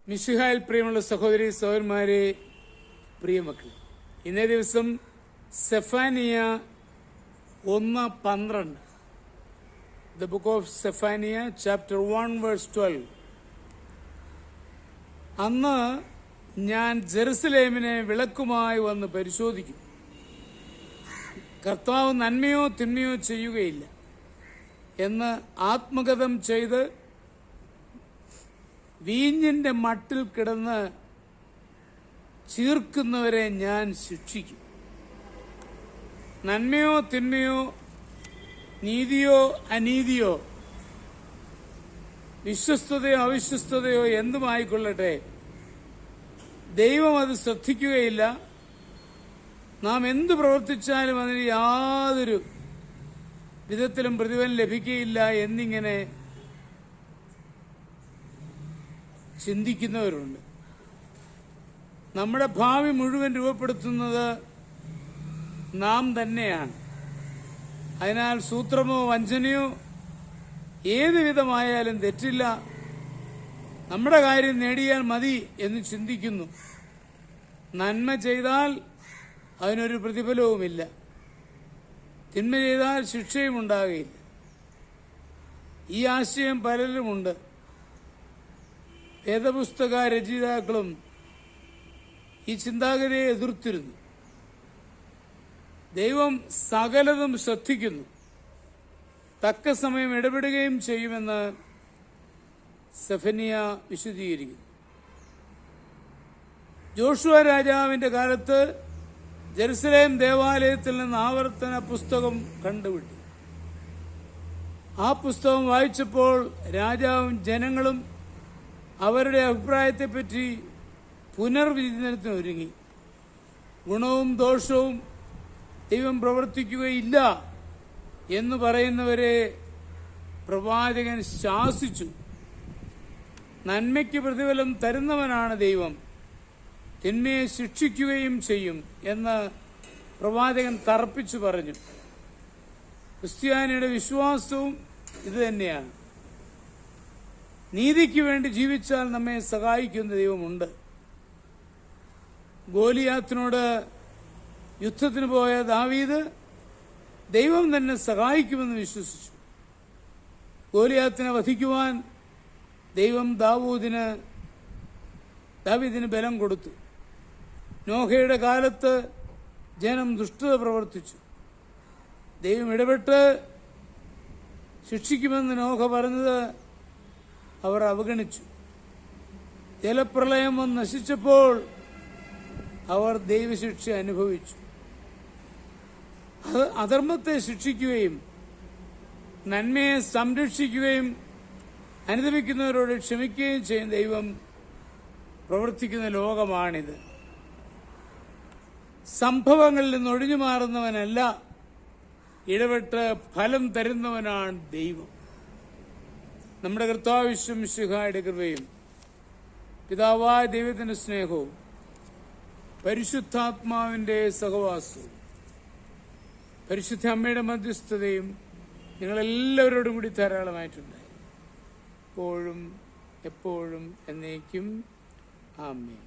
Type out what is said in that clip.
മിശിഹായിൽ പ്രിയമുള്ള സഹോദരി സഹോദരന്മാരെ, പ്രിയമക്കളെ, ഇന്നേ ദിവസം Zephaniah 1:12, the book of Zephaniah chapter 1 verse 12. അന്ന് ഞാൻ ജെറുസലേമിനെ വിളക്കുമായി വന്ന് പരിശോധിക്കും. കർത്താവ് നന്മയോ തിന്മയോ ചെയ്യുകയില്ല എന്ന് ആത്മഗതം ചെയ്ത് വീഞ്ഞിന്റെ മട്ടിൽ കിടന്ന് ചീർക്കുന്നവരെ ഞാൻ ശിക്ഷിക്കും. നന്മയോ തിന്മയോ, നീതിയോ അനീതിയോ, വിശ്വസ്തതയോ അവിശ്വസ്തതയോ എന്തുമായിക്കൊള്ളട്ടെ, ദൈവം അത് ശ്രദ്ധിക്കുകയില്ല. നാം എന്തു പ്രവർത്തിച്ചാലും അതിന് യാതൊരു വിധത്തിലും പ്രതിഫലം ലഭിക്കുകയില്ല എന്നിങ്ങനെ ചിന്തിക്കുന്നവരുണ്ട്. നമ്മുടെ ഭാവി മുഴുവൻ രൂപപ്പെടുത്തുന്നത് നാം തന്നെയാണ്. അതിനാൽ സൂത്രമോ വഞ്ചനയോ ഏതു വിധമായാലും തെറ്റില്ല, നമ്മുടെ കാര്യം നേടിയാൽ മതി എന്ന് ചിന്തിക്കുന്നു. നന്മ ചെയ്താൽ അതിനൊരു പ്രതിഫലവുമില്ല, തിന്മ ചെയ്താൽ ശിക്ഷയും ഉണ്ടാകുകയില്ല. ഈ ആശയം പലരുമുണ്ട്. വേദപുസ്തക രചയിതാക്കളും ഈ ചിന്താഗതിയെ എതിർത്തിരുന്നു. ദൈവം സകലതും ശ്രദ്ധിക്കുന്നു, തക്ക സമയം ഇടപെടുകയും ചെയ്യുമെന്ന് സെഫനിയ വിശദീകരിക്കുന്നു. ജോഷുവ രാജാവിന്റെ കാലത്ത് ജെറുസലേം ദേവാലയത്തിൽ നിന്ന് ആവർത്തന പുസ്തകം കണ്ടുപിടി. ആ പുസ്തകം വായിച്ചപ്പോൾ രാജാവും ജനങ്ങളും അവരുടെ അഭിപ്രായത്തെപ്പറ്റി പുനർവിചിന്തനത്തിന് ഒരുങ്ങി. ഗുണവും ദോഷവും ദൈവം പ്രവർത്തിക്കുകയില്ല എന്ന് പറയുന്നവരെ പ്രവാചകൻ ശാസിച്ചു. നന്മയ്ക്ക് പ്രതിഫലം തരുന്നവനാണ് ദൈവം, തിന്മയെ ശിക്ഷിക്കുകയും ചെയ്യും എന്ന് പ്രവാചകൻ തറപ്പിച്ചു പറഞ്ഞു. ക്രിസ്ത്യാനിയുടെ വിശ്വാസവും ഇതുതന്നെയാണ്. നീതിക്ക് വേണ്ടി ജീവിച്ചാൽ നമ്മെ സഹായിക്കുന്ന ദൈവമുണ്ട്. ഗോലിയാത്തിനോട് യുദ്ധത്തിന് പോയ ദാവീദ് ദൈവം തന്നെ സഹായിക്കുമെന്ന് വിശ്വസിച്ചു. ഗോലിയാത്തിനെ വധിക്കുവാൻ ദൈവം ദാവീദിന് ബലം കൊടുത്തു. നോഹയുടെ കാലത്ത് ജനം ദുഷ്ടത പ്രവർത്തിച്ചു. ദൈവം ഇടപെട്ട് ശിക്ഷിക്കുമെന്ന് നോഹ പറഞ്ഞത് അവർ അവഗണിച്ചു. ജലപ്രളയം വന്ന് നശിച്ചപ്പോൾ അവർ ദൈവശിക്ഷ അനുഭവിച്ചു. അധർമ്മത്തെ ശിക്ഷിക്കുകയും നന്മയെ സംരക്ഷിക്കുകയും അനുദമിക്കുന്നവരോട് ക്ഷമിക്കുകയും ചെയ്യുന്ന ദൈവം പ്രവർത്തിക്കുന്ന ലോകമാണിത്. സംഭവങ്ങളിൽ നിന്ന് ഒഴിഞ്ഞു മാറുന്നവനല്ല, ഇടപെട്ട് ഫലം തരുന്നവനാണ് ദൈവം. നമ്മുടെ കർത്താവ് മിശിഹായുടെ കൃപയും പിതാവായ ദൈവത്തിന്റെ സ്നേഹവും പരിശുദ്ധാത്മാവിന്റെ സഹവാസവും പരിശുദ്ധ അമ്മയുടെ മധ്യസ്ഥതയും നിങ്ങളെല്ലാവരോടും കൂടി ധാരാളമായിട്ടുണ്ടായി, എപ്പോഴും എപ്പോഴും എന്നേക്കും. ആമേൻ.